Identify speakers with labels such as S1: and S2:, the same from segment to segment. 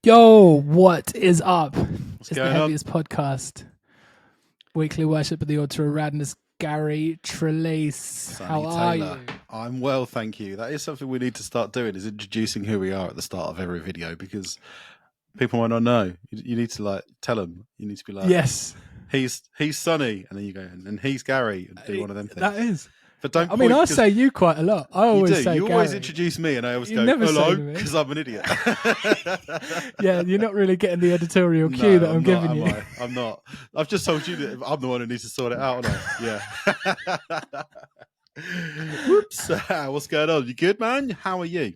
S1: Yo, what is up?
S2: What's
S1: It's the
S2: going on?
S1: Heavyist podcast. Weekly worship at the altar of radness. Gary Trelise.
S2: Sonny
S1: How are
S2: Taylor.
S1: you?
S2: I'm well, thank you. That is something we need to start doing, is introducing who we are at the start of every video, because people might not know. You need to tell them. You need to be like,
S1: Yes,
S2: he's Sonny, and then you go, and he's Gary, and do one of them things.
S1: that is.
S2: But don't.
S1: I mean, I
S2: 'cause
S1: say you quite a lot. I
S2: you
S1: always
S2: do.
S1: say
S2: You always
S1: Gary.
S2: introduce me, and I always
S1: You
S2: go
S1: never say
S2: hello
S1: to me.
S2: because I'm an idiot.
S1: Yeah, you're not really getting the editorial
S2: No,
S1: cue that I'm
S2: not,
S1: giving
S2: am
S1: you.
S2: I? I'm not. I've just told you that I'm the one who needs to sort it out, aren't I? Yeah. Whoops. What's going on? You good, man? How are you?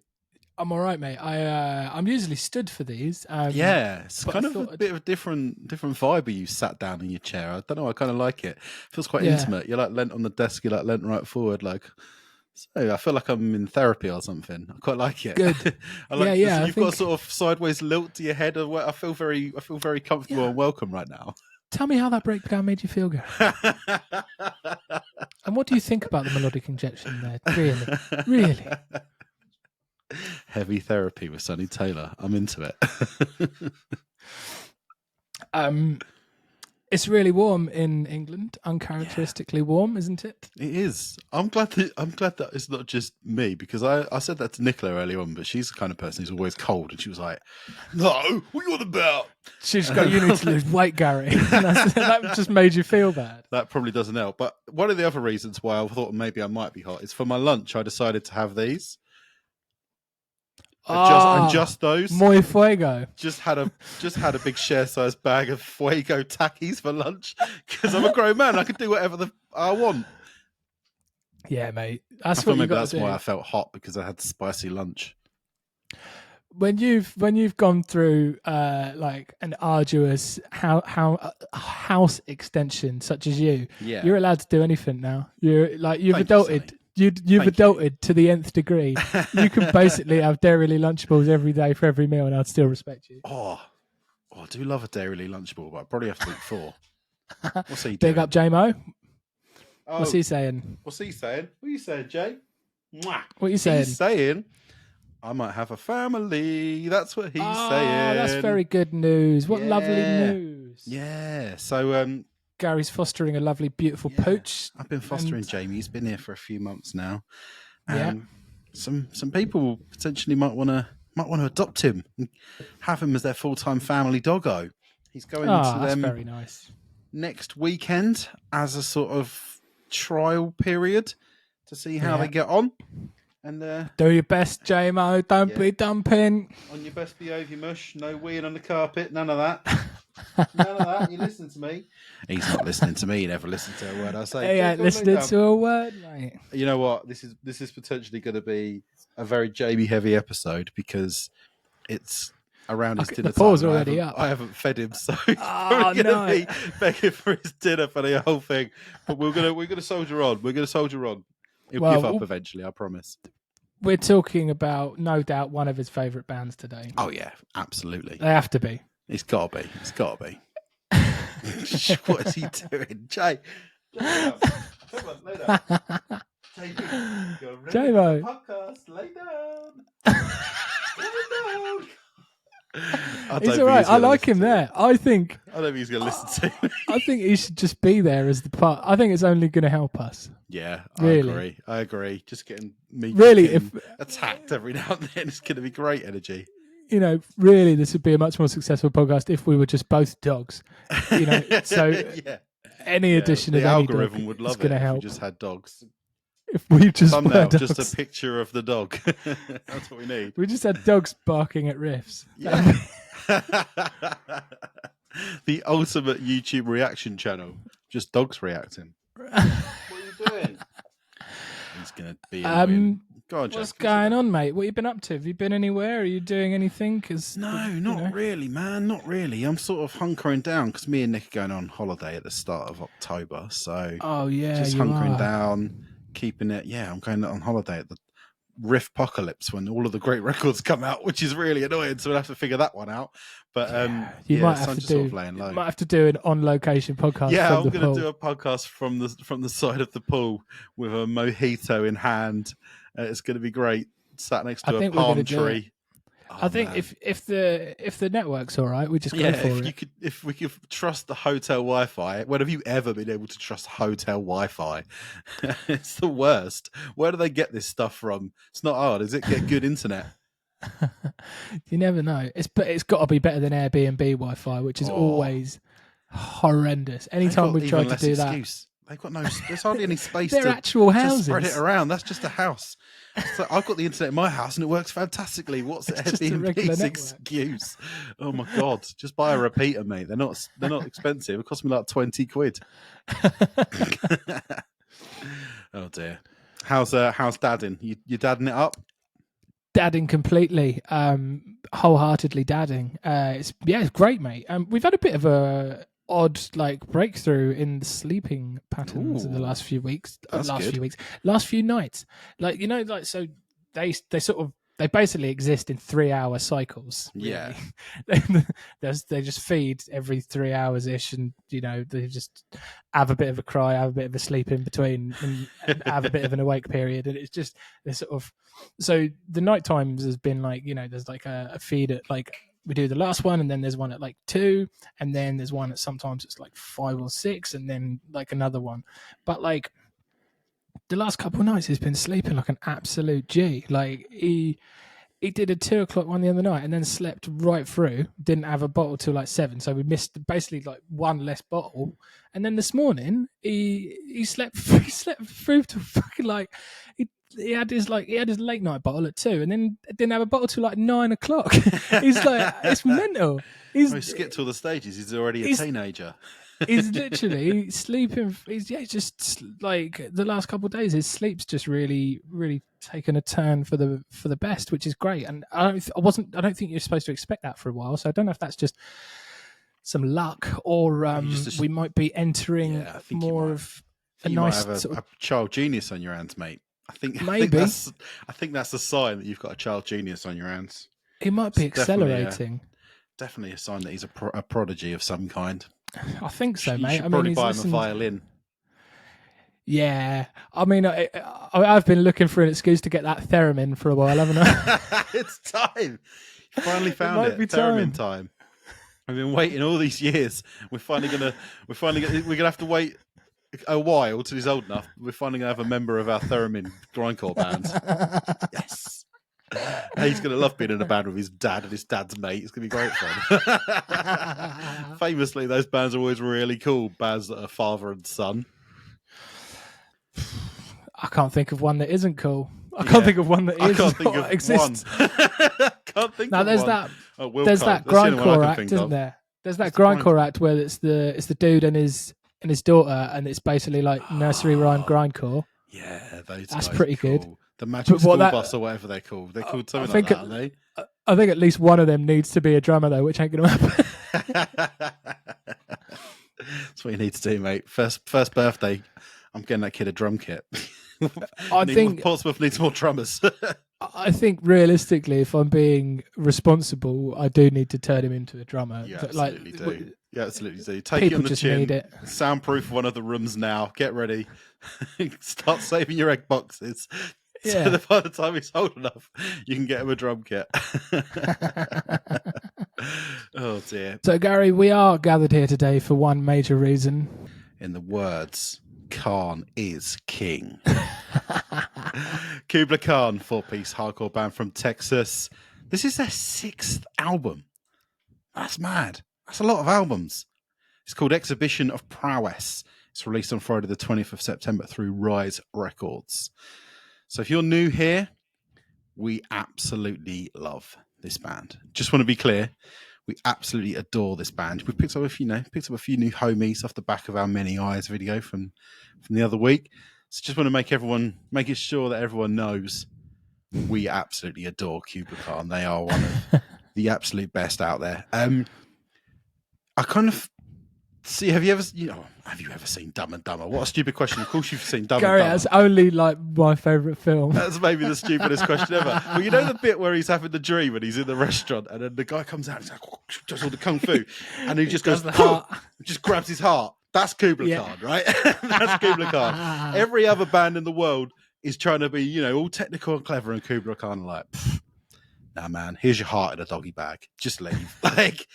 S1: I'm all right, mate. I'm usually stood for these.
S2: Yeah, it's
S1: but
S2: kind
S1: I
S2: of a
S1: thought
S2: bit of a different vibe. You sat down in your chair. I don't know. I kind of like it. Feels quite
S1: Yeah.
S2: intimate. You're like leant on the desk. You're like leant right forward. Like, so I feel like I'm in therapy or something. I quite like it.
S1: Good.
S2: I like.
S1: Yeah, I
S2: You've got a
S1: think-
S2: sort of sideways lilt to your head. I feel very comfortable
S1: Yeah.
S2: and welcome right now.
S1: Tell me how that breakdown made you feel, Gary. And what do you think about the melodic injection there? Really?
S2: Heavy therapy with Sonny Taylor. I'm into it.
S1: It's really warm in England, uncharacteristically warm, isn't it?
S2: It is. I'm glad that it's not just me, because I said that to Nicola earlier on, but she's the kind of person who's always cold, and she was like, "No, what are you on about?"
S1: She's got, you need to lose weight, Gary. That just made you feel bad.
S2: That probably doesn't help. But one of the other reasons why I thought maybe I might be hot is for my lunch. I decided to have these. Just those.
S1: Muy fuego.
S2: Just had a big share size bag of Fuego Takis for lunch, because I'm a grown man. I can do whatever I want.
S1: Yeah, mate.
S2: I
S1: That's
S2: thought
S1: what you
S2: maybe
S1: got
S2: that's
S1: to do.
S2: why I felt hot, because I had spicy lunch.
S1: When you've gone through like an arduous house extension such as you're allowed to do anything now. You've
S2: Thank you,
S1: adulted.
S2: Sonny.
S1: You've
S2: Thank
S1: adulted to the nth degree. You can basically have Dairy Lunchables every day for every meal, and I'd still respect you.
S2: Oh, I do love a Dairy Lunchable, but I probably have to eat 4. What's he
S1: Big
S2: doing?
S1: up, J-Mo.
S2: Oh,
S1: What's he saying?
S2: What's he saying? What are you saying, Jay? Mwah.
S1: What are you saying?
S2: He's saying, I might have a family. That's what he's saying.
S1: That's very good news. What lovely
S2: Yeah.
S1: news.
S2: Yeah. So,
S1: Gary's fostering a lovely, beautiful pooch.
S2: I've been fostering Jamie. He's been here for a few months now.
S1: Yeah.
S2: Some people potentially might want to adopt him and have him as their full-time family doggo. He's going to
S1: That's
S2: them
S1: very nice.
S2: next weekend as a sort of trial period to see how they get on. And
S1: Do your best, J-Mo. Don't be dumping.
S2: on your best behaviour, mush. No weeing on the carpet. None of that. None of that. You listen to me. He's not listening to me. He never listened to a word I say.
S1: He ain't listening to a word, mate.
S2: You know what? This is potentially going to be a very Jamie heavy episode, because it's around his dinner
S1: the paws
S2: time.
S1: already up.
S2: I haven't fed him, so he's
S1: Oh,
S2: probably
S1: no.
S2: going to be begging for his dinner for the whole thing. But we're gonna soldier on. We're gonna soldier on. He'll give up eventually, I promise.
S1: We're talking about, no doubt, one of his favourite bands today.
S2: Oh yeah, absolutely.
S1: They have to be.
S2: It's got to be. It's got to be. What is he doing, Jay? Come on, lay down.
S1: J-Mo.
S2: Podcast, lay down. Lay down.
S1: He's all right. I like him there. I don't think
S2: he's going to listen to me.
S1: I think he should just be there as the part. I think it's only going to help us.
S2: Yeah,
S1: Really?
S2: I agree. Just getting me attacked every now and then is going to be great energy.
S1: You know, really, this would be a much more successful podcast if we were just both dogs. You know, so any addition of
S2: the
S1: any
S2: algorithm
S1: dog
S2: would
S1: is
S2: love
S1: going
S2: it
S1: to
S2: if
S1: help.
S2: we just had dogs.
S1: If we just were
S2: Thumbnail,
S1: dogs.
S2: just a picture of the dog. That's what we need.
S1: We just had dogs barking at riffs.
S2: Yeah. The ultimate YouTube reaction channel. Just dogs reacting. What are you doing? He's going to be annoying. Go on, Jack.
S1: What's going on, mate? What have you been up to? Have you been anywhere? Are you doing anything?
S2: No, not really, man. Not really. I'm sort of hunkering down because me and Nick are going on holiday at the start of October. So just hunkering down, keeping it. Yeah, I'm going on holiday at the Riff Apocalypse when all of the great records come out, which is really annoying. So we'll have to figure that one out. But
S1: you might
S2: so
S1: have
S2: I'm
S1: to
S2: just sort of laying low.
S1: might have to do an on-location podcast.
S2: Yeah,
S1: from
S2: I'm going
S1: the
S2: to do a podcast from the side of the pool with a mojito in hand. It's going to be great. Sat next to a palm tree.
S1: I think if the network's all right, we just go for it.
S2: If we could trust the hotel Wi-Fi, when have you ever been able to trust hotel Wi-Fi? It's the worst. Where do they get this stuff from? It's not hard, is it? Get good internet.
S1: You never know. It's got to be better than Airbnb Wi-Fi, which is always horrendous. Anytime we've tried to do
S2: excuse. They've got no. There's hardly any space.
S1: They're actual houses.
S2: Spread it around. That's just a house. So I've got the internet in my house and it works fantastically. What's the Airbnb's excuse? Oh my god! Just buy a repeater, mate. They're not expensive. It cost me like 20 quid. Oh dear. How's dadding? You dadding it up?
S1: Dadding completely, wholeheartedly dadding. It's great, mate. We've had a bit of a odd breakthrough in the sleeping patterns in the last few weeks. Last few nights. So they basically exist in 3-hour cycles. Really.
S2: Yeah.
S1: They just feed every 3 hours ish, and they just have a bit of a cry, have a bit of a sleep in between, and have a bit of an awake period. And it's just this sort of. So the night times has been there's a feed at we do the last one, and then there's one at 2, and then there's one at sometimes it's 5 or 6, and then another one. But the last couple of nights he's been sleeping like an absolute G. He did a 2 o'clock one the other night, and then slept right through. Didn't have a bottle till 7, so we missed basically one less bottle. And then this morning he slept through to fucking he had his late night bottle at 2, and then didn't have a bottle till 9 o'clock. He's it's mental.
S2: He skipped all the stages. He's already a teenager.
S1: He's literally sleeping. He's just the last couple of days, his sleep's just really, really taken a turn for the best, which is great. And I don't think you're supposed to expect that for a while. So I don't know if that's just some luck, or we might be entering more of a nice.
S2: You might have a child genius on your hands, mate. I think that's a sign that you've got a child genius on your hands.
S1: He might be accelerating.
S2: Definitely a sign that he's a prodigy of some kind.
S1: I think so, mate.
S2: You should probably buy him a violin.
S1: Yeah, I mean, I've been looking for an excuse to get that theremin for a while, haven't I?
S2: It's time. You finally found it. Theremin time. I've been waiting all these years. We're gonna have to wait a while till he's old enough. We're finally gonna have a member of our theremin grindcore band. Yes. He's going to love being in a band with his dad and his dad's mate. It's going to be great fun. Famously, those bands are always really cool. Bands that are father and son.
S1: I can't think of one that isn't cool. I can't think of one that exists.
S2: Can't think
S1: now,
S2: of
S1: there's
S2: one.
S1: There's that grindcore act, isn't there? There's that grindcore act where it's the dude and his daughter, and it's basically nursery rhyme grindcore.
S2: Yeah,
S1: that's pretty good.
S2: The Magic School Bus or whatever they're called. They're called something like that, aren't they?
S1: I think at least one of them needs to be a drummer, though, which ain't going to happen.
S2: That's what you need to do, mate. First birthday, I'm getting that kid a drum kit.
S1: I think
S2: Portsmouth needs more drummers.
S1: I think realistically, if I'm being responsible, I do need to turn him into a drummer.
S2: You absolutely do. You absolutely do. Take it on the chin. Soundproof one of the rooms now. Get ready. Start saving your egg boxes. Yeah. So that by the time he's old enough, you can get him a drum kit. Oh dear.
S1: So Gary, we are gathered here today for one major reason.
S2: In the words, Khan is king. Kublai Khan, 4-piece hardcore band from Texas. This is their 6th album. That's mad. That's a lot of albums. It's called Exhibition of Prowess. It's released on Friday the 20th of September through Rise Records. So if you're new here, we absolutely love this band. Just want to be clear, we absolutely adore this band. We've picked up a few new homies off the back of our Many Eyes video from the other week. So just want to make sure that everyone knows we absolutely adore Kublai Khan. They are one of the absolute best out there. I kind of see. Have you ever seen Dumb and Dumber? What a stupid question! Of course, you've seen Dumb and Dumber.
S1: Gary, that's only my favourite film.
S2: That's maybe the stupidest question ever. Well, you know the bit where he's having the dream and he's in the restaurant, and then the guy comes out and he's like, does all the kung fu, and he just goes, just grabs his heart. That's Kublai Khan, right? That's Kublai Khan. Every other band in the world is trying to be, all technical and clever, and Kublai Khan nah, man, here's your heart in a doggy bag. Just leave. Like,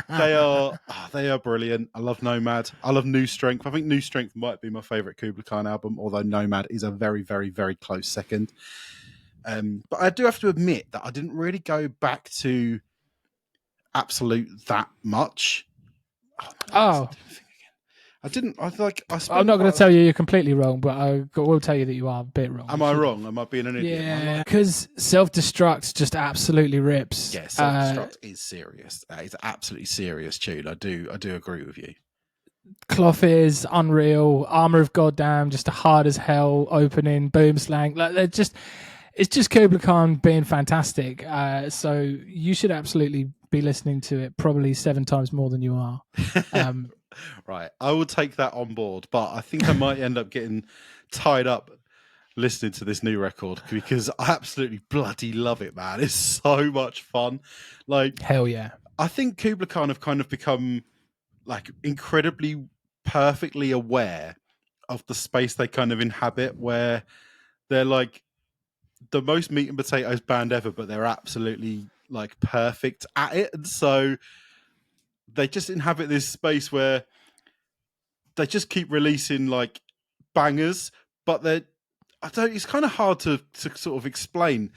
S2: they are brilliant. I love Nomad. I love New Strength. I think New Strength might be my favorite Kublai Khan album, although Nomad is a very, very, very close second. But I do have to admit that I didn't really go back to Absolute that much.
S1: Oh.
S2: I didn't. I like.
S1: I'm not going to tell you you're completely wrong, but I will tell you that you are a bit wrong.
S2: Am I wrong? Am I being an idiot?
S1: Yeah, because Self-Destruct just absolutely rips.
S2: Yeah, Self-Destruct is serious. It's an absolutely serious tune. I do agree with you.
S1: Cloth is unreal. Armor of Goddamn, just a hard as hell opening. Boom slang. Like it's just Kublai Khan being fantastic. So you should absolutely be listening to it probably 7 times more than you are.
S2: Right, I will take that on board, but I think I might end up getting tied up listening to this new record because I absolutely bloody love it, man. It's so much fun. Like,
S1: hell yeah.
S2: I think Kublai Khan have kind of become like incredibly perfectly aware of the space they kind of inhabit, where they're like the most meat and potatoes band ever, but they're absolutely like perfect at it. And so they just inhabit this space where they just keep releasing like bangers, but it's kind of hard to sort of explain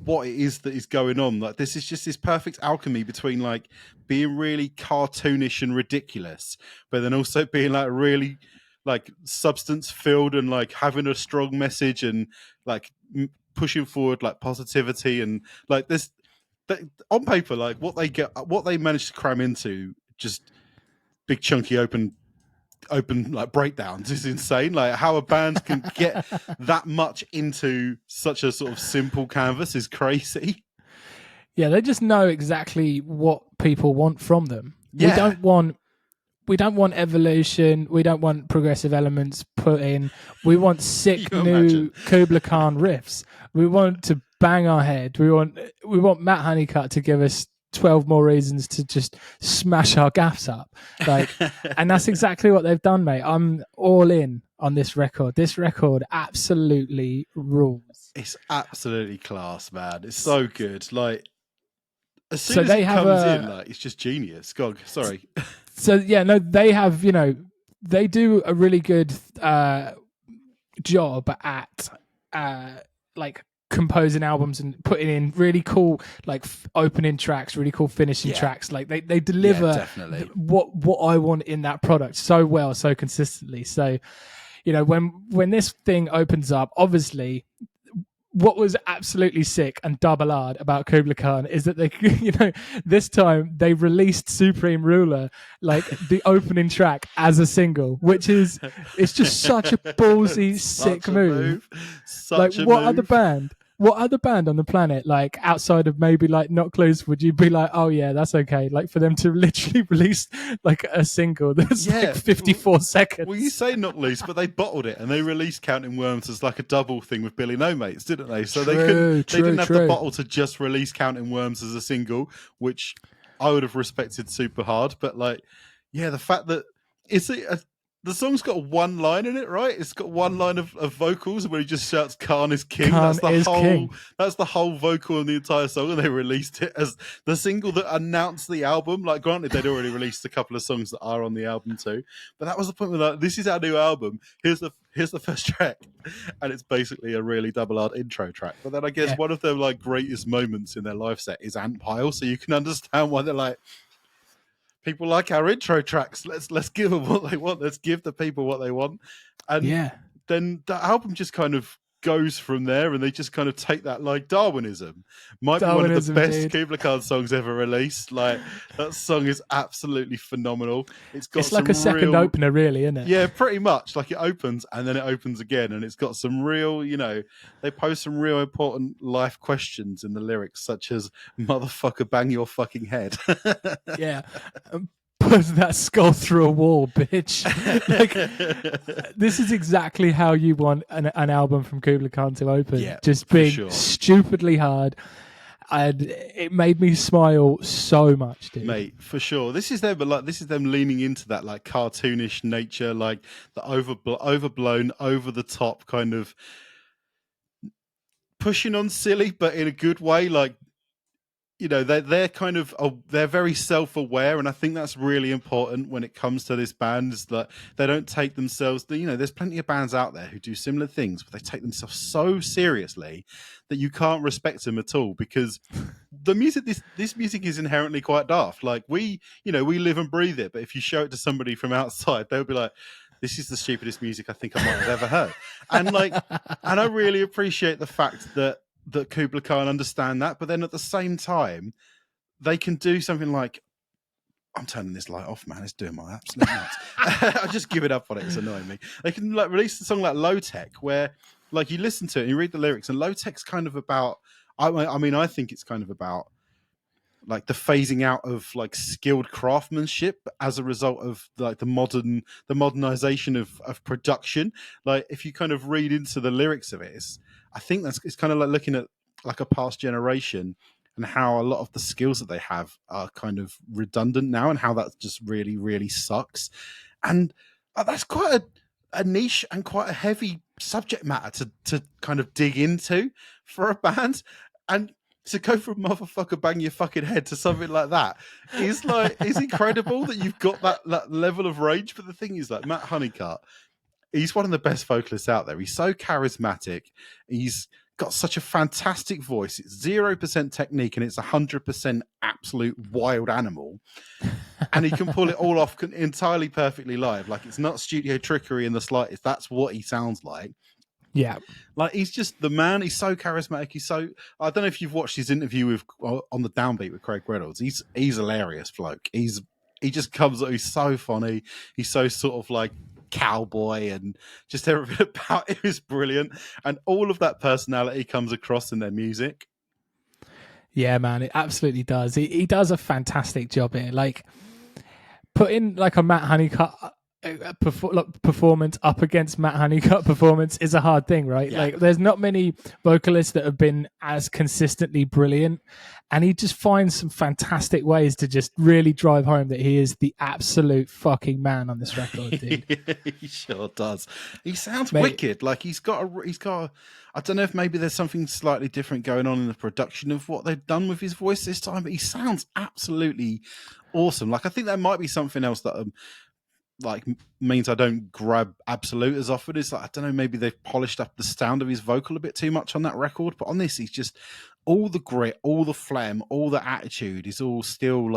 S2: what it is that is going on. Like, this is just this perfect alchemy between like being really cartoonish and ridiculous, but then also being like really like substance filled and like having a strong message and like pushing forward like positivity. And like this on paper, like what they managed to cram into just big chunky open like breakdowns is insane. Like, how a band can get that much into such a sort of simple canvas is crazy.
S1: Yeah, they just know exactly what people want from them.
S2: Yeah.
S1: We don't want evolution. We don't want progressive elements put in. We want sick new Kublai Khan riffs. We want to bang our head. We want Matt Honeycutt to give us 12 more reasons to just smash our gaffs up. Like, and that's exactly what they've done, mate. I'm all in on this record. This record absolutely rules.
S2: It's absolutely class, man. It's so good. Like, as soon as it comes in, like, it's just genius. God, sorry.
S1: So yeah, no, they have, they do a really good job at like composing albums and putting in really cool like opening tracks, really cool finishing tracks. Like they deliver what I want in that product so well, so consistently. So, when this thing opens up, obviously what was absolutely sick and double hard about Kublai Khan is that they, this time they released Supreme Ruler, like the opening track, as a single, which is, it's just such a ballsy, sick move. Like, what other band on the planet, like outside of maybe like Not Close, would you be like, oh yeah, that's okay? Like, for them to literally release like a single that's like 54 seconds.
S2: Well, you say Not Loose, but they bottled it and they released Counting Worms as like a double thing with Billy No Mates, didn't they? So they didn't have the bottle to just release Counting Worms as a single, which I would have respected super hard. But like, yeah, the fact that the song's got one line in it, right? It's got one line of vocals where he just shouts, "Khan is king." That's the whole vocal in the entire song, and they released it as the single that announced the album. Like, granted, they'd already released a couple of songs that are on the album too, but that was the point where, like, this is our new album. Here's the first track, and it's basically a really double hard intro track. But then I guess one of their like greatest moments in their live set is Ant Pile, so you can understand why they're like, people like our intro tracks. Let's give them what they want. Let's give the people what they want. And then the album just kind of goes from there, and they just kind of take that, like, Darwinism. Might be one of the best Kublai Khan songs ever released. Like, that song is absolutely phenomenal.
S1: It's like a second opener, really, isn't it?
S2: Yeah, pretty much. Like, it opens and then it opens again, and it's got some real, they pose some real important life questions in the lyrics, such as "Motherfucker, bang your fucking head."
S1: Yeah. Put that skull through a wall, bitch. Like, this is exactly how you want an album from Kublai Khan to open.
S2: Yeah,
S1: just being stupidly hard. And it made me smile so much, dude.
S2: Mate, for sure. This is them leaning into that like cartoonish nature, like the overblown, over the top kind of pushing on silly, but in a good way. Like, you know, they're kind of they're very self-aware, and I think that's really important when it comes to this band, is that they don't take themselves, you know, there's plenty of bands out there who do similar things, but they take themselves so seriously that you can't respect them at all, because the music, this music is inherently quite daft. Like, we live and breathe it, but if you show it to somebody from outside, they'll be like, this is the stupidest music I think I might have ever heard. And I really appreciate the fact that Kublai Khan understand that, but then at the same time, they can do something like, I'm turning this light off, man. It's doing my absolute nuts. I just give it up on it. It's annoying me. They can release a song like Low Tech, where you listen to it and you read the lyrics, and Low Tech's kind of about, I think it's kind of about like the phasing out of skilled craftsmanship as a result of the modernization of production. Like, if you kind of read into the lyrics of it, I think it's kind of like looking at like a past generation and how a lot of the skills that they have are kind of redundant now, and how that just really, really sucks. And that's quite a niche and quite a heavy subject matter to kind of dig into for a band. And to go from motherfucker bang your fucking head to something like that is incredible that you've got that level of range. But the thing is, like, Matt Honeycutt, he's one of the best vocalists out there. He's so charismatic. He's got such a fantastic voice. It's 0% technique and it's 100% absolute wild animal. And he can pull it all off entirely perfectly live. Like, it's not studio trickery in the slightest. That's what he sounds like.
S1: Yeah,
S2: like, he's just the man. He's so charismatic. I don't know if you've watched his interview on the Downbeat with Craig Reynolds. He's hilarious bloke. He just comes. He's so funny. He's so sort of like cowboy, and just everything about him is brilliant. And all of that personality comes across in their music.
S1: Yeah, man, it absolutely does. He does a fantastic job here. Like, putting like a Matt Honeycutt performance up against Matt Honeycutt performance is a hard thing, right?
S2: Yeah.
S1: Like, there's not many vocalists that have been as consistently brilliant, and he just finds some fantastic ways to just really drive home that he is the absolute fucking man on this record, dude.
S2: He sure does. He sounds wicked. Like, he's got I don't know if maybe there's something slightly different going on in the production of what they've done with his voice this time, but he sounds absolutely awesome. Like, I think there might be something else that means I don't grab Absolute as often. Is like, I don't know, maybe they've polished up the sound of his vocal a bit too much on that record, but on this, he's just all the grit, all the phlegm, all the attitude is all still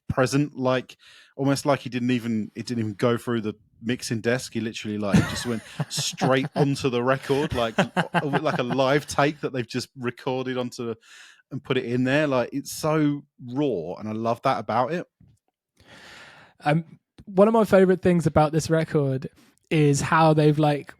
S2: present. Like, almost like it didn't even go through the mixing desk. He literally just went straight onto the record, like a live take that they've just recorded onto and put it in there. Like, it's so raw, and I love that about it.
S1: One of my favorite things about this record is how they've like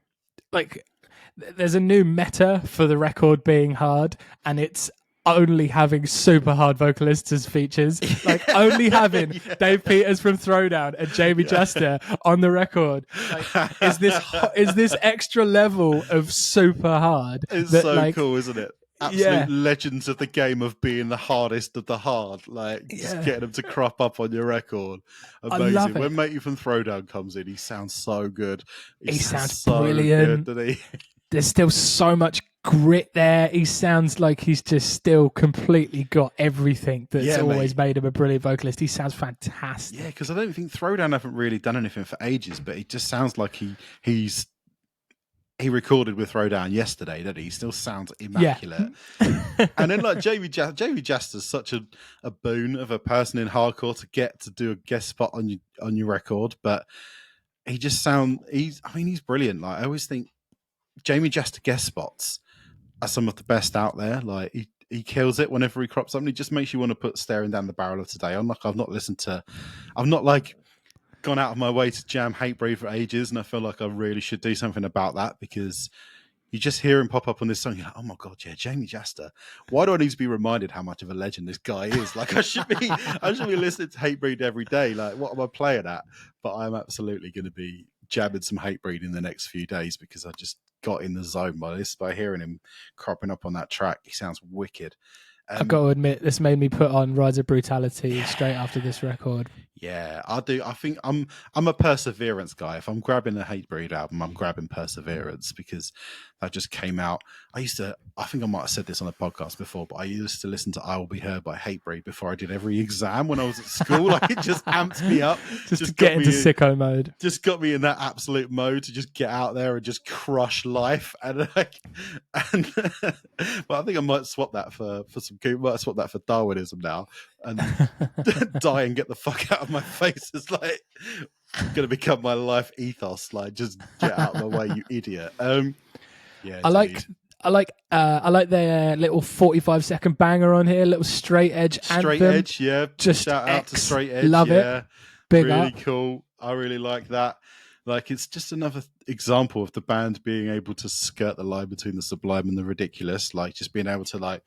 S1: there's a new meta for the record being hard, and it's only having super hard vocalists as features, like only having Dave Peters from Throwdown and Jamie Jester on the record. Like, is this extra level of super hard?
S2: It's so cool, isn't it? Absolute legends of the game of being the hardest of the hard, just getting them to crop up on your record. Amazing. When Matey from Throwdown comes in, he sounds so good.
S1: He sounds so brilliant. Good, doesn't he? There's still so much grit there. He sounds like he's just still completely got everything that's always made him a brilliant vocalist. He sounds fantastic.
S2: Yeah, because I don't think Throwdown haven't really done anything for ages, but he just sounds like he recorded with Throwdown yesterday, doesn't he? He still sounds immaculate. Yeah. And then Jamie Jester's such a boon of a person in hardcore to get to do a guest spot on your record, but he just he's brilliant. Like, I always think Jamie Jester guest spots are some of the best out there. Like, he kills it whenever he crops up, and he just makes you want to put Staring Down the Barrel of Today on. Like, I've not gone out of my way to jam Hatebreed for ages, and I feel like I really should do something about that, because you just hear him pop up on this song, you're like, oh my god, yeah, Jamie Jester. Why do I need to be reminded how much of a legend this guy is? Like, I should be listening to Hatebreed every day. Like, what am I playing at? But I'm absolutely going to be jabbing some Hatebreed in the next few days, because I just got in the zone by hearing him cropping up on that track. He sounds wicked.
S1: I've got to admit, this made me put on Rise of Brutality straight after this record.
S2: Yeah, I do. I think I'm a Perseverance guy. If I'm grabbing a Hatebreed album, I'm grabbing Perseverance because that just came out. I think I might have said this on a podcast before, but I used to listen to I Will Be Heard by Hatebreed before I did every exam when I was at school. Like, it just amps me up.
S1: just to get into sicko mode.
S2: Just got me in that absolute mode to just get out there and just crush life. And but I think I might swap that for might swap that for Darwinism now, and die and get the fuck out of my face is like going to become my life ethos. Like, just get out of my way, you idiot. Yeah,
S1: I like their little 45-second banger on here, little straight edge anthem.
S2: Yeah. Just shout out to Straight Edge.
S1: Love it. Big
S2: really
S1: up.
S2: Cool. I really like that. Like, it's just another example of the band being able to skirt the line between the sublime and the ridiculous. Like, just being able to like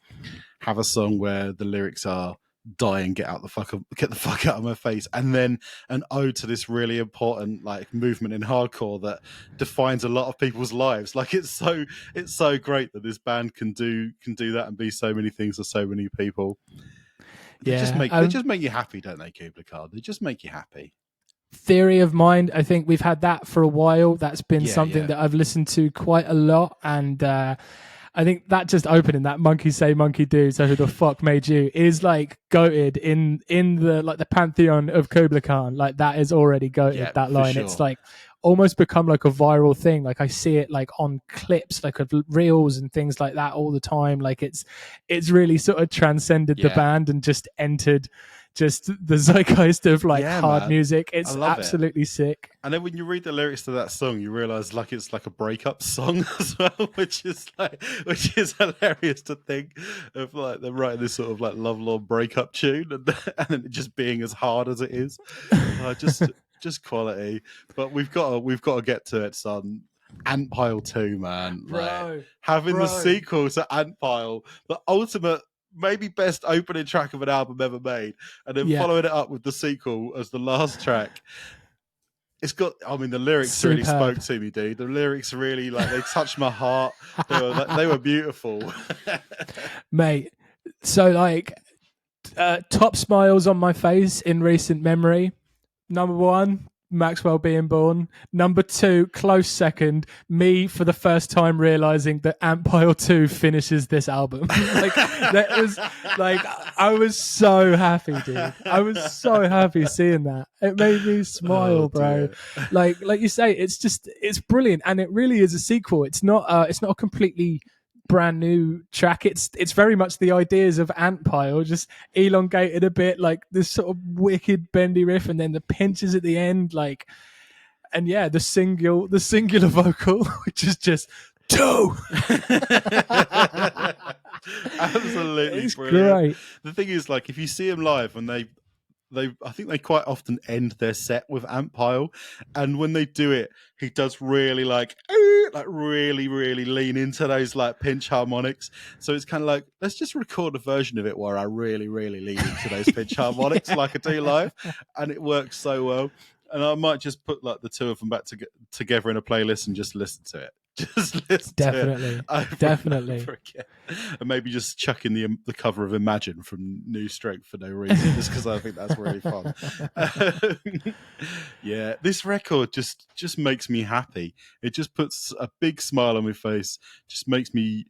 S2: have a song where the lyrics are die and get the fuck out of my face, and then an ode to this really important like movement in hardcore that defines a lot of people's lives. Like, it's so great that this band can do that and be so many things to so many people. They just make you happy, don't they, Kublai Khan? They just make you happy.
S1: Theory of Mind, I think we've had that for a while. That's been something that I've listened to quite a lot, and I think that just opening that monkey say monkey do, so who the fuck made you, is like goated in the like the pantheon of Kublai Khan. Like, that is already goated, that line. Sure. It's like almost become like a viral thing. Like, I see it like on clips, like of reels and things like that all the time. Like, it's really sort of transcended the band and just entered just the zeitgeist of like hard music. It's absolutely sick.
S2: And then when you read the lyrics to that song, you realize like it's like a breakup song as well, which is hilarious to think of, like them writing this sort of like lovelorn breakup tune and then it just being as hard as it is. Just quality. But we've got to get to it, son. Antpile 2, man. Like, having the sequel to Antpile, the ultimate, maybe best opening track of an album ever made, and then following it up with the sequel as the last track. It's got, I mean, the lyrics really spoke to me, dude. The lyrics really, like, they touched my heart. They were beautiful.
S1: Mate, so like top smiles on my face in recent memory. Number 1, Maxwell being born. Number 2, close second, me for the first time realizing that Antpile 2 finishes this album. Like, that was like, I was so happy, dude. I was so happy seeing that. It made me smile, bro. Like you say, it's brilliant, and it really is a sequel. It's not a completely brand new track. It's very much the ideas of Antpile, just elongated a bit, like this sort of wicked bendy riff, and then the pinches at the end, like, and the singular vocal, which is just 2.
S2: Absolutely,
S1: it's
S2: brilliant.
S1: Great.
S2: The thing is, like, if you see them live, and I think they quite often end their set with Antpile, and when they do it, he does really like really, really lean into those like pinch harmonics. So it's kind of like, let's just record a version of it where I really, really lean into those pinch harmonics like I do live, and it works so well. And I might just put like the two of them back together in a playlist and just listen to it. Just listen
S1: definitely,
S2: to it
S1: definitely.
S2: over again. And maybe just chuck in the cover of Imagine from New Strength for no reason, just because I think that's really fun. Yeah, this record just makes me happy. It just puts a big smile on my face. Just makes me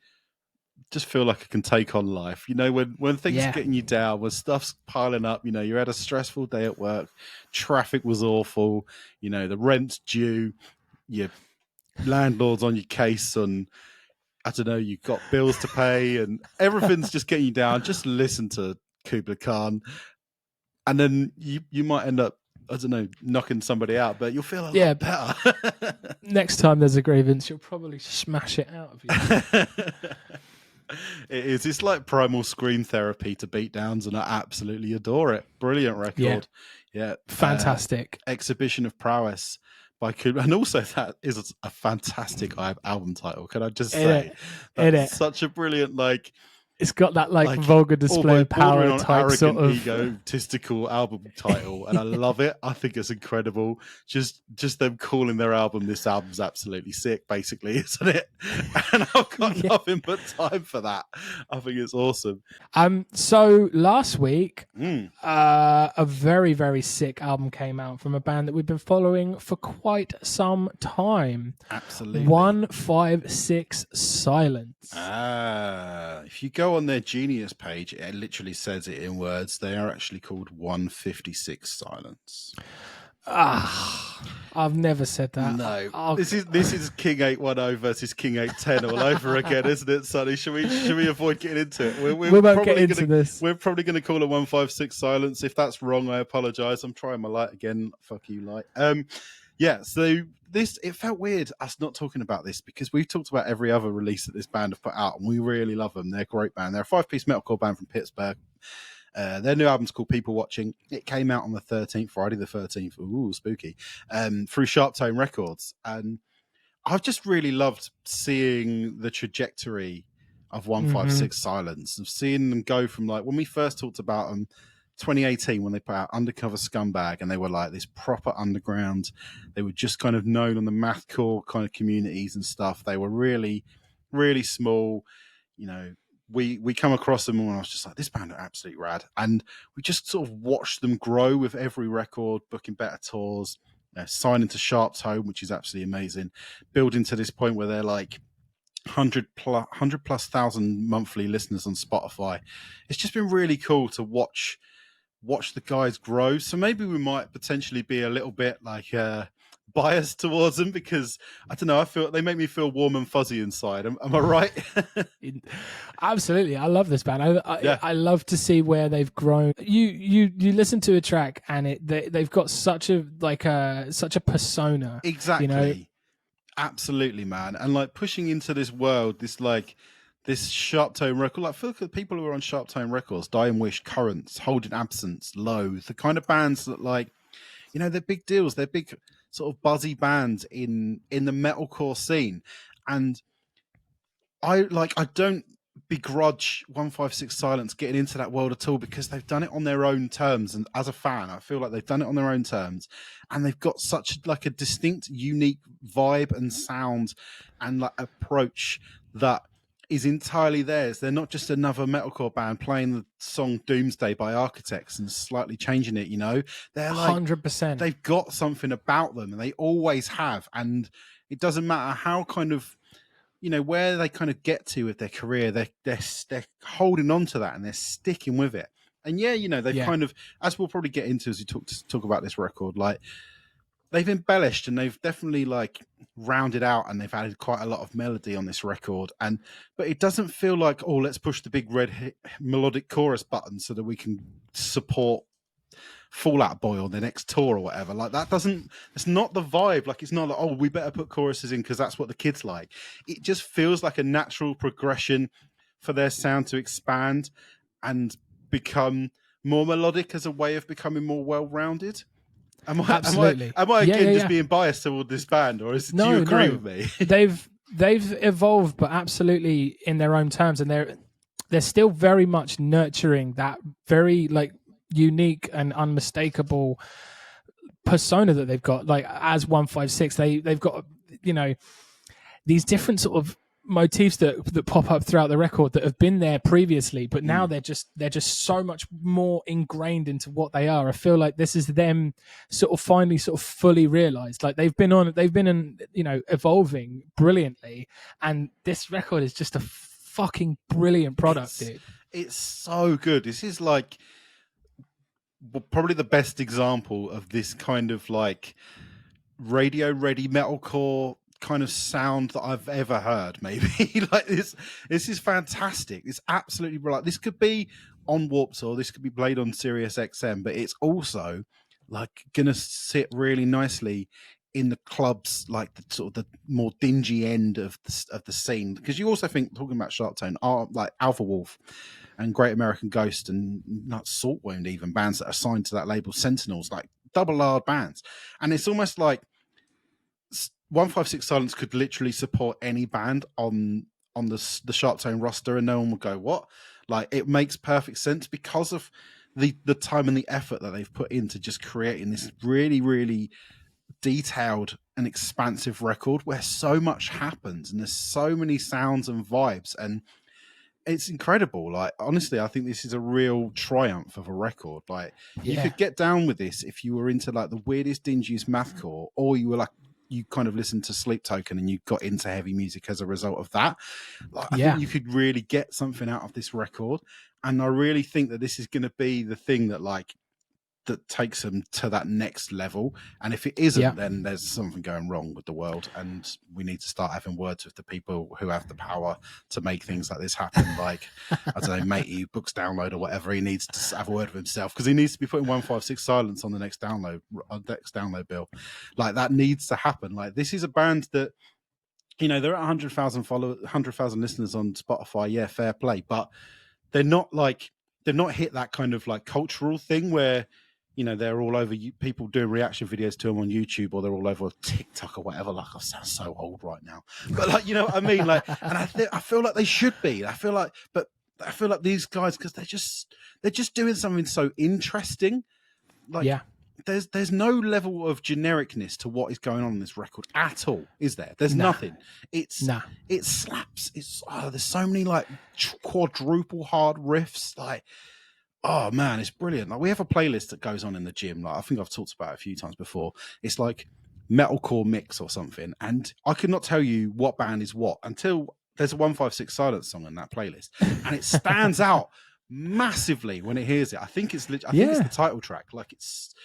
S2: just feel like I can take on life. You know, when things are getting you down, when stuff's piling up, you know, you had a stressful day at work, traffic was awful, you know, the rent's due, your landlord's on your case, and I don't know, you've got bills to pay and everything's just getting you down. Just listen to Kublai Khan, and then you might end up, I don't know, knocking somebody out, but you'll feel a lot better.
S1: Next time there's a grievance, you'll probably smash it out of you.
S2: It is. It's like primal scream therapy to beatdowns, and I absolutely adore it. Brilliant record. Yeah.
S1: Fantastic.
S2: Exhibition of Prowess by Kublai. And also, that is a fantastic album title. Can I just say? That's such a brilliant, like,
S1: It's got that like vulgar display of power type
S2: arrogant,
S1: sort of
S2: egotistical album title, and I love it. I think it's incredible. Just them calling their album "This Album's Absolutely Sick," basically, isn't it? And I've got nothing but time for that. I think it's awesome.
S1: So last week, a very, very sick album came out from a band that we've been following for quite some time.
S2: Absolutely.
S1: 156 Silence.
S2: If you go on their Genius page, it literally says it in words. They are actually called 156 Silence.
S1: I've never said that.
S2: No, this is King 810 versus King 810 all over again, isn't it, Sonny? Should we avoid getting into it?
S1: We won't get into this.
S2: We're probably going to call it 156 Silence. If that's wrong, I apologise. I'm trying my light again. Fuck you, light. So it felt weird us not talking about this because we've talked about every other release that this band have put out, and we really love them. They're a great band. They're a 5-piece metalcore band from Pittsburgh. Their new album's called People Watching. It came out on the 13th, Friday the 13th. Ooh, spooky. Through Sharp Tone Records. And I've just really loved seeing the trajectory of 156 Silence, of seeing them go from like when we first talked about them 2018 when they put out Undercover Scumbag, and they were like this proper underground. They were just kind of known on the mathcore kind of communities and stuff. They were really, really small, you know. We come across them and I was just like, this band are absolutely rad. And we just sort of watched them grow with every record, booking better tours, signing to Sharp Tone, which is absolutely amazing, building to this point where they're like 100 plus thousand monthly listeners on Spotify. It's just been really cool to watch the guys grow. So maybe we might potentially be a little bit like biased towards them because I don't know, I feel they make me feel warm and fuzzy inside. Am I right?
S1: Absolutely. I love this band. I love to see where they've grown. You listen to a track and they've got such a persona.
S2: Exactly.
S1: You know?
S2: Absolutely, man. And like pushing into this world, this Sharp Tone record, like look at people who are on Sharp Tone Records, Dying Wish, Currents, Holding Absence, Loathe, the kind of bands that like, you know, they're big deals. They're big sort of buzzy bands in the metalcore scene. And I don't begrudge 156 Silence getting into that world at all because they've done it on their own terms. And as a fan, I feel like they've done it on their own terms. And they've got such like a distinct, unique vibe and sound and like approach that is entirely theirs. They're not just another metalcore band playing the song Doomsday by Architects and slightly changing it, you know. They're like
S1: 100%.
S2: They've got something about them, and they always have. And it doesn't matter how kind of, you know, where they kind of get to with their career, they're holding on to that and they're sticking with it. And yeah, you know, they've kind of, as we'll probably get into as we talk about this record, like they've embellished and they've definitely like rounded out and they've added quite a lot of melody on this record. But it doesn't feel like, oh, let's push the big red melodic chorus button so that we can support Fall Out Boy on their next tour or whatever. Like it's not the vibe. Like it's not like, oh, we better put choruses in because that's what the kids like. It just feels like a natural progression for their sound to expand and become more melodic as a way of becoming more well-rounded. Am I again just being biased toward this band, or do you agree with me?
S1: They've evolved, but absolutely in their own terms, and they're still very much nurturing that very like unique and unmistakable persona that they've got. Like as 156, they've got, you know, these different sort of motifs that pop up throughout the record that have been there previously, but now they're just so much more ingrained into what they are. I feel like this is them sort of finally sort of fully realized. Like they've been you know, evolving brilliantly, and this record is just a fucking brilliant product, dude.
S2: It's so good. This is like probably the best example of this kind of like radio ready metalcore kind of sound that I've ever heard. Maybe like this is fantastic. It's absolutely like this could be on Warped Tour, this could be played on Sirius XM, but it's also like gonna sit really nicely in the clubs, like the sort of the more dingy end of the scene. Because you also think, talking about Sharp Tone, are like Alpha Wolf and Great American Ghost and not Salt Wound, even bands that are signed to that label, Sentinels, like double R bands. And it's almost like 156 Silence could literally support any band on the Sharp Tone roster and no one would go, what? Like, it makes perfect sense because of the time and the effort that they've put into just creating this really, really detailed and expansive record where so much happens and there's so many sounds and vibes, and it's incredible. Like, honestly, I think this is a real triumph of a record. Like, you could get down with this if you were into like the weirdest, dingiest mathcore, or you were like, you kind of listened to Sleep Token and you got into heavy music as a result of that. Like, I think you could really get something out of this record, and I really think that this is going to be the thing that like that takes them to that next level. And if it isn't, then there's something going wrong with the world, and we need to start having words with the people who have the power to make things like this happen. Like, I don't know, matey books download or whatever, he needs to have a word with himself, because he needs to be putting 156 Silence on the next download bill. Like, that needs to happen. Like, this is a band that, you know, they're at 100,000 followers, 100,000 listeners on Spotify. Yeah, fair play, but they're not like, they've not hit that kind of like cultural thing where, you know, they're all over people doing reaction videos to them on YouTube, or they're all over TikTok or whatever. Like, I sound so old right now, but like, you know what I mean? Like, and I feel like they should be. I feel like these guys, because they're just doing something so interesting. Like, there's no level of genericness to what is going on in this record at all, is there? There's nothing. It slaps. There's so many like quadruple hard riffs, like, oh man, it's brilliant. Like, we have a playlist that goes on in the gym. Like, I think I've talked about it a few times before. It's like metalcore mix or something, and I could not tell you what band is what until there's a 156 Silence song in that playlist, and it stands out massively when it hears it. I think it's it's the title track. Like, it's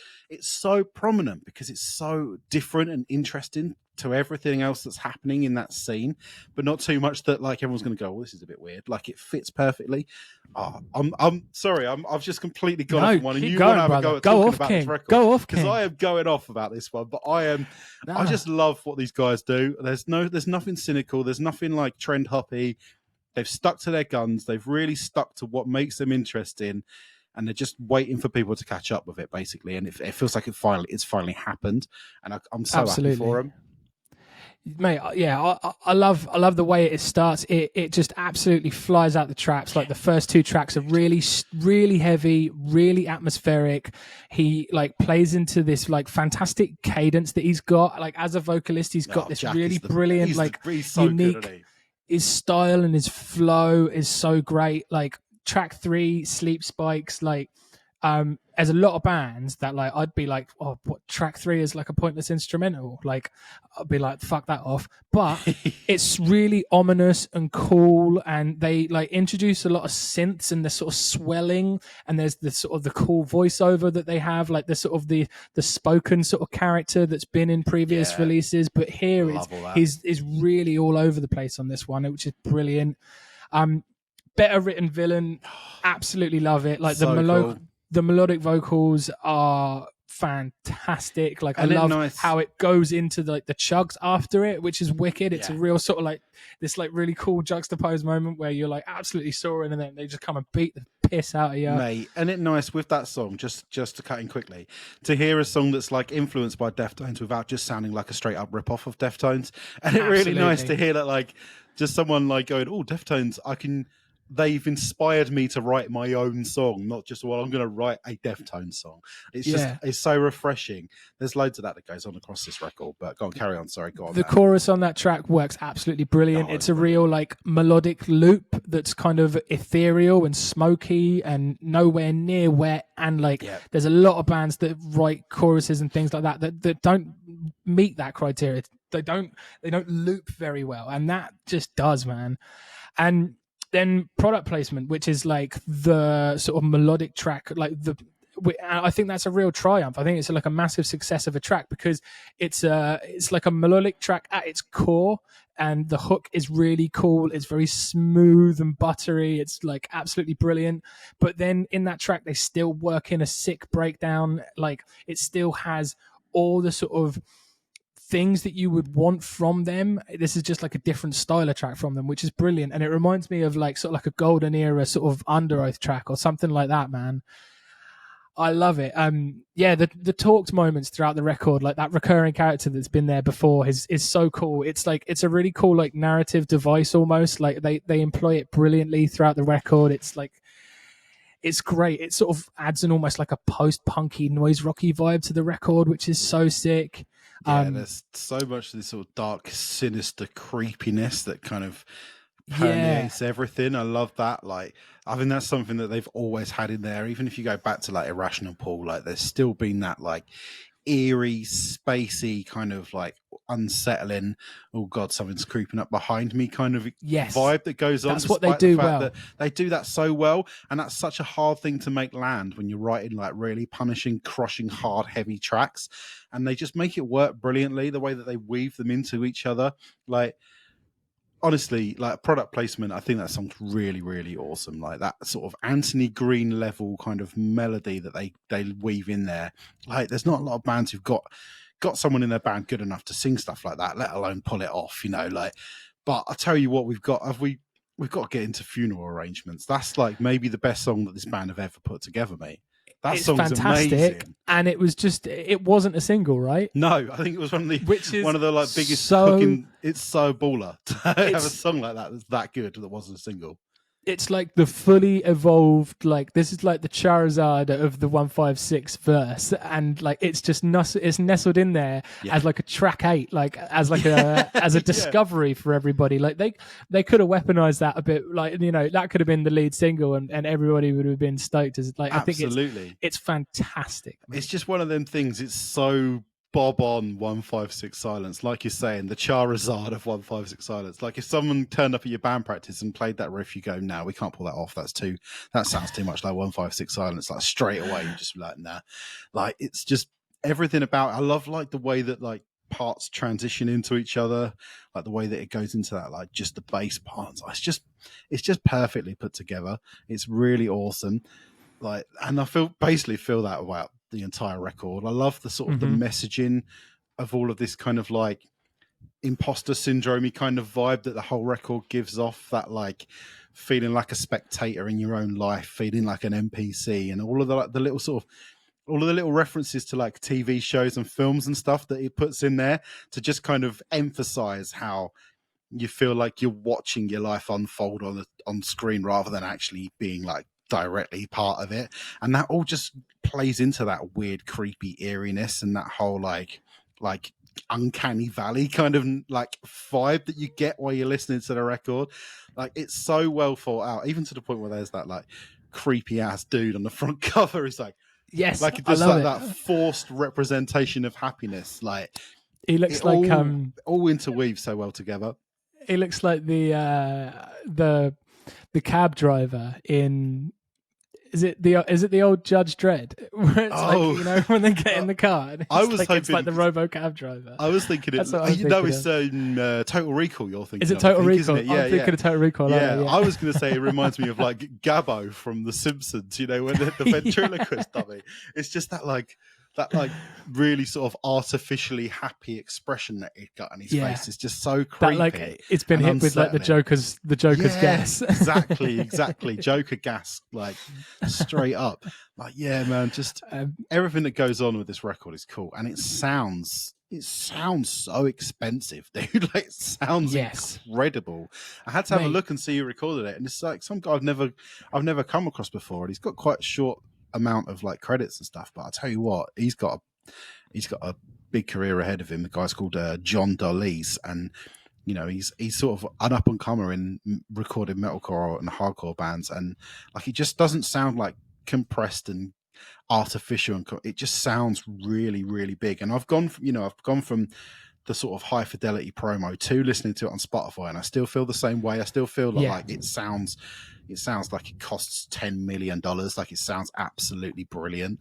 S2: so prominent because it's so different and interesting to everything else that's happening in that scene, but not too much that like everyone's going to go, well, this is a bit weird. Like, it fits perfectly. I'm sorry, I've just completely gone off one, and you want to have a go at talking about this record.
S1: Go off,
S2: because I am going off about this one, but I just love what these guys do. There's nothing cynical. There's nothing like trend hoppy. They've stuck to their guns. They've really stuck to what makes them interesting, and they're just waiting for people to catch up with it, basically. And it feels like it's finally happened, and I'm so happy for them.
S1: Mate, yeah, I love the way it starts. It just absolutely flies out the traps. Like, the first two tracks are really, really heavy, really atmospheric. He like plays into this like fantastic cadence that he's got. Like, as a vocalist, he's got this really brilliant, like, so unique. Good, his style and his flow is so great. Like, track 3, Sleep Spikes, like, there's a lot of bands that like I'd be like, oh, what, track 3 is like a pointless instrumental. Like, I'd be like, fuck that off. But it's really ominous and cool, and they like introduce a lot of synths and the sort of swelling, and there's the sort of the cool voiceover that they have, like the sort of the spoken sort of character that's been in previous releases. But here is really all over the place on this one, which is brilliant. Better written villain, absolutely love it. Like, so the melodic vocals are fantastic. Like, I love how it goes into the chugs after it, which is wicked. It's a real sort of like this like really cool juxtaposed moment where you're like absolutely soaring, and then they just come and beat the piss out of you.
S2: Mate, and it's nice with that song, just to cut in quickly, to hear a song that's like influenced by Deftones without just sounding like a straight up rip off of Deftones. And it's really nice to hear that, like, just someone like going, oh, Deftones, they've inspired me to write my own song, not just, well, I'm going to write a Deftones song. It's just, it's so refreshing. There's loads of that goes on across this record, but go on, carry on. Sorry, go on.
S1: The chorus on that track works absolutely brilliant. It's a real like melodic loop that's kind of ethereal and smoky and nowhere near wet. And like, there's a lot of bands that write choruses and things like that don't meet that criteria. They don't loop very well. And that just does, man. And then Product Placement, which is like the sort of melodic track, like I think that's a real triumph. I think it's like a massive success of a track because it's like a melodic track at its core, and the hook is really cool. It's very smooth and buttery. It's like absolutely brilliant. But then in that track, they still work in a sick breakdown. Like, it still has all the sort of things that you would want from them. This is just like a different style of track from them, which is brilliant. And it reminds me of like sort of like a golden era sort of Under Oath track or something like that, man. I love it. The talked moments throughout the record, like that recurring character that's been there before, is so cool. It's like it's a really cool like narrative device almost. Like they employ it brilliantly throughout the record. It's like it's great. It sort of adds an almost like a post-punky noise rocky vibe to the record, which is so sick.
S2: Yeah, there's so much of this sort of dark, sinister creepiness that kind of permeates everything. I love that. Like, I think that's something that they've always had in there. Even if you go back to like Irrational Pool, like there's still been that like eerie, spacey kind of like unsettling, oh god, something's creeping up behind me kind of vibe that goes on.
S1: That's what they do well.
S2: That they do that so well, and that's such a hard thing to make land when you're writing like really punishing, crushing, hard, heavy tracks, and they just make it work brilliantly. The way that they weave them into each other, like honestly, like product placement, I think that song's really, really awesome. Like that sort of Anthony Green level kind of melody that they weave in there. Like there's not a lot of bands who've got someone in their band good enough to sing stuff like that, let alone pull it off, you know, like, but I tell you what, we've got to get into Funeral Arrangements. That's like maybe the best song that this band have ever put together, mate. That song's fantastic, amazing.
S1: And it wasn't a single, right?
S2: No, I think it was one of the like biggest fucking. It's so baller to have a song like that that's that good that wasn't a single.
S1: It's like the fully evolved, like this is like the Charizard of the 156 verse, and like it's just it's nestled in there as like a track 8, like as like a as a discovery for everybody. Like they could have weaponized that a bit, like, you know, that could have been the lead single, and everybody would have been stoked. As like
S2: absolutely.
S1: I think it's fantastic. Man.
S2: It's just one of them things. It's so bob on 156 Silence, like you're saying, the Charizard of 156 Silence. Like if someone turned up at your band practice and played that riff, you go, "No, we can't pull that off. That sounds too much like 156 Silence." Like straight away, you just be like, "Nah." Like it's just everything about. I love like the way that like parts transition into each other, like the way that it goes into that like just the bass parts. It's just perfectly put together. It's really awesome. Like, and I basically feel that about the entire record. I love the sort of the messaging of all of this kind of like imposter syndrome-y kind of vibe that the whole record gives off, that like feeling like a spectator in your own life, feeling like an NPC, and all of the like the little sort of all of the little references to like TV shows and films and stuff that it puts in there to just kind of emphasize how you feel like you're watching your life unfold on screen rather than actually being like directly part of it. And that all just plays into that weird creepy eeriness and that whole like uncanny valley kind of like vibe that you get while you're listening to the record. Like it's so well thought out, even to the point where there's that like creepy ass dude on the front cover. It's like,
S1: yes,
S2: like it just like that forced representation of happiness. Like
S1: he looks like
S2: all interweaves so well together.
S1: He looks like the cab driver in is it the old Judge Dredd, where it's like, you know, when they get in the car and it's like the robo cab driver.
S2: I was thinking it's Total Recall. You're thinking
S1: is it Total Recall?
S2: Isn't it? Yeah,
S1: I'm thinking of Total Recall.
S2: Yeah, I was going to say it reminds me of like Gabbo from The Simpsons, you know, when the ventriloquist dummy. It's just that like really sort of artificially happy expression that he got on his face is just so creepy. That,
S1: like, it's been hit with like the Joker's gas.
S2: exactly. Joker gas, like straight up. Like, yeah, man, just everything that goes on with this record is cool. And it sounds so expensive, dude. Like it sounds incredible. I had to have a look and see who recorded it. And it's like some guy I've never come across before. And he's got quite a short amount of like credits and stuff, but I'll tell you what, he's got a big career ahead of him. The guy's called John Dolise, and you know he's sort of an up and comer in recording metalcore and hardcore bands, and like he just doesn't sound like compressed and artificial, and it just sounds really, really big. And I've gone from the sort of high fidelity promo to listening to it on Spotify, and I still feel the same way. I still feel like it sounds like it costs $10 million. Like it sounds absolutely brilliant.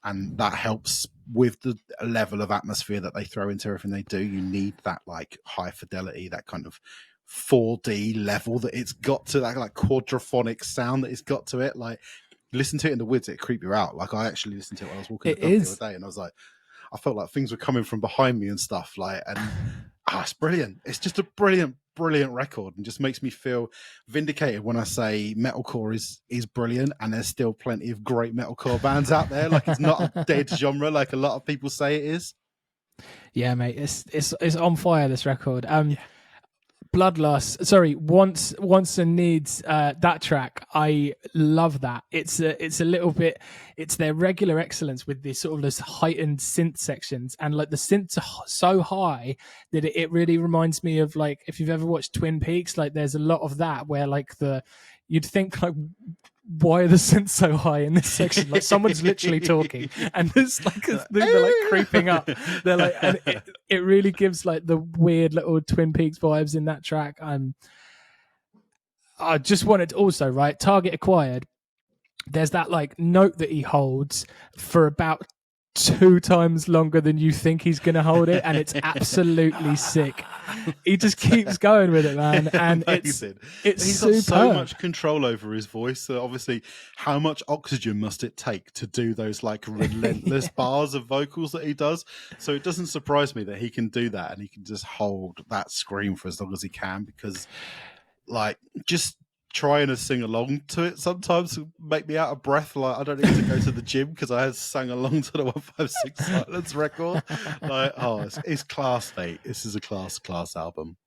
S2: And that helps with the level of atmosphere that they throw into everything they do. You need that like high fidelity, that kind of 4D level that it's got to, that like quadraphonic sound that it's got to it. Like listen to it in the woods, it creep you out. Like I actually listened to it when I was walking the dog the other day, and I was like, I felt like things were coming from behind me and stuff. Like, and it's brilliant. It's just a brilliant brilliant record and just makes me feel vindicated when I say metalcore is brilliant, and there's still plenty of great metalcore bands out there. Like, it's not a dead genre like a lot of people say it is.
S1: Yeah, mate, it's on fire, this record. Bloodlust, sorry, wants and needs, that track, I love that. It's a little bit, it's their regular excellence with this sort of this heightened synth sections, and like the synths are so high that it really reminds me of, like, if you've ever watched Twin Peaks, like there's a lot of that where like you'd think like, why are the synths so high in this section? Like someone's literally talking, and there's like they're like creeping up. They're like, and it really gives like the weird little Twin Peaks vibes in that track. I just wanted to also, right, Target Acquired. There's that like note that he holds for about 2 times longer than you think he's going to hold it, and it's absolutely sick. He just keeps going with it, man, and it's
S2: he's got so much control over his voice. So obviously, how much oxygen must it take to do those like relentless bars of vocals that he does? So it doesn't surprise me that he can do that, and he can just hold that scream for as long as he can, because like just trying to sing along to it sometimes make me out of breath. Like, I don't need to go to the gym because I had sang along to the 156 Silence record. Like, it's class, mate. This is a class album.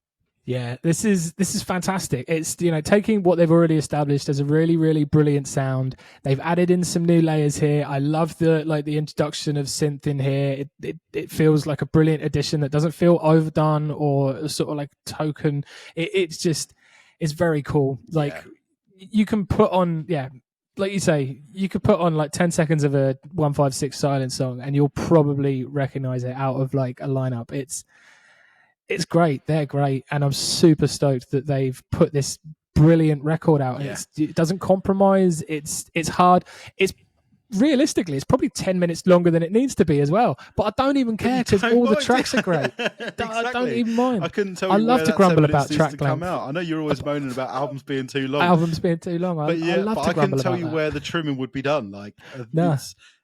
S1: Yeah, this is fantastic. It's, you know, taking what they've already established as a really, really brilliant sound. They've added in some new layers here. I love the introduction of synth in here. It feels like a brilliant addition that doesn't feel overdone or sort of like token. It's very cool. Like, you can put on, like you say, you could put on like 10 seconds of a 156 Silence song and you'll probably recognize it out of like a lineup. It's great. They're great. And I'm super stoked that they've put this brilliant record out. And it doesn't compromise. It's hard. Realistically, it's probably 10 minutes longer than it needs to be as well. But I don't even care because all the tracks are great.
S2: Exactly.
S1: I don't even mind.
S2: I couldn't tell you.
S1: I love to grumble about track length.
S2: Come out. I know you're always moaning about albums being too long.
S1: I love to grumble
S2: I
S1: about
S2: can tell you
S1: that.
S2: where the trimming would be done. Like,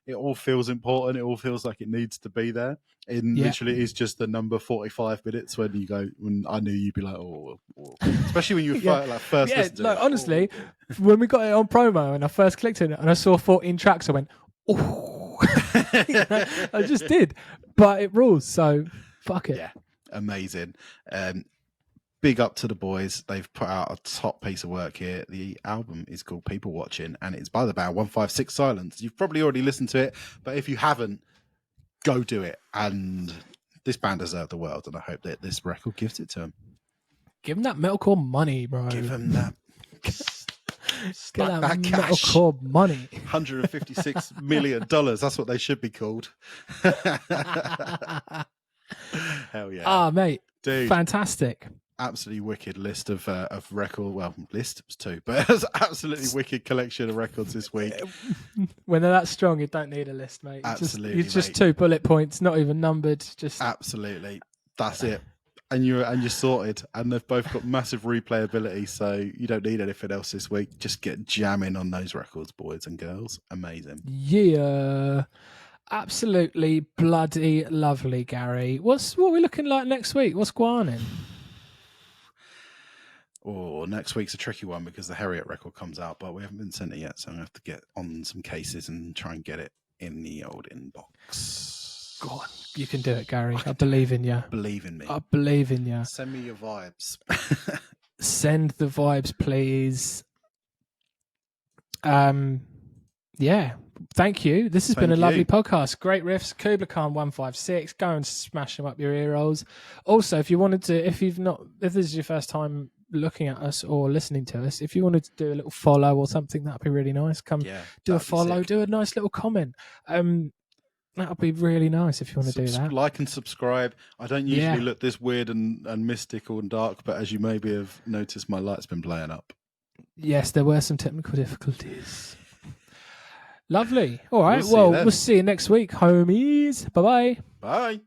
S2: it all feels important. It all feels like it needs to be there. Literally, it's just the number 45 minutes when I knew you'd be like, especially when you were first listening to it.
S1: Honestly, when we got it on promo and I first clicked on it and I saw 14 tracks, I went, oh, I just did, but it rules. So fuck it.
S2: Yeah, amazing. Big up to the boys. They've put out a top piece of work here. The album is called People Watching, and it's by the band 156 Silence. You've probably already listened to it, but if you haven't, go do it. And this band deserve the world, and I hope that this record gives it to them.
S1: Give them that metalcore money, bro.
S2: Give them that.
S1: Get that metalcore money.
S2: $156 million. That's what they should be called. Hell yeah.
S1: Ah, mate.
S2: Dude.
S1: Fantastic.
S2: Absolutely wicked list of record. Well, list was 2, but it was absolutely wicked collection of records this week.
S1: When they're that strong, you don't need a list, mate.
S2: Absolutely,
S1: it's just 2 bullet points, not even numbered. Just
S2: absolutely, that's it. And you're sorted. And they've both got massive replayability, so you don't need anything else this week. Just get jamming on those records, boys and girls. Amazing.
S1: Yeah. Absolutely bloody lovely, Gary. What are we looking like next week? What's going on?
S2: Next week's a tricky one because the Harriet record comes out, but we haven't been sent it yet, so I'm going to have to get on some cases and try and get it in the old inbox.
S1: Go on. You can do it, Gary. I believe in you.
S2: Believe in me.
S1: I believe in you.
S2: Send me your vibes.
S1: Send the vibes, please. Yeah. Thank you. This has been a lovely podcast. Great riffs. Kublai Khan 156. Go and smash them up your ear rolls. Also, if this is your first time looking at us or listening to us, if you wanted to do a little follow or something, that'd be really nice. Do a follow, do a nice little comment. That'll be really nice if you want to do that.
S2: Like and subscribe. I don't usually look this weird and mystical and dark, but as you maybe have noticed, my light's been playing up.
S1: Yes, there were some technical difficulties. Lovely. All right. We'll see you next week, homies. Bye-bye.
S2: Bye.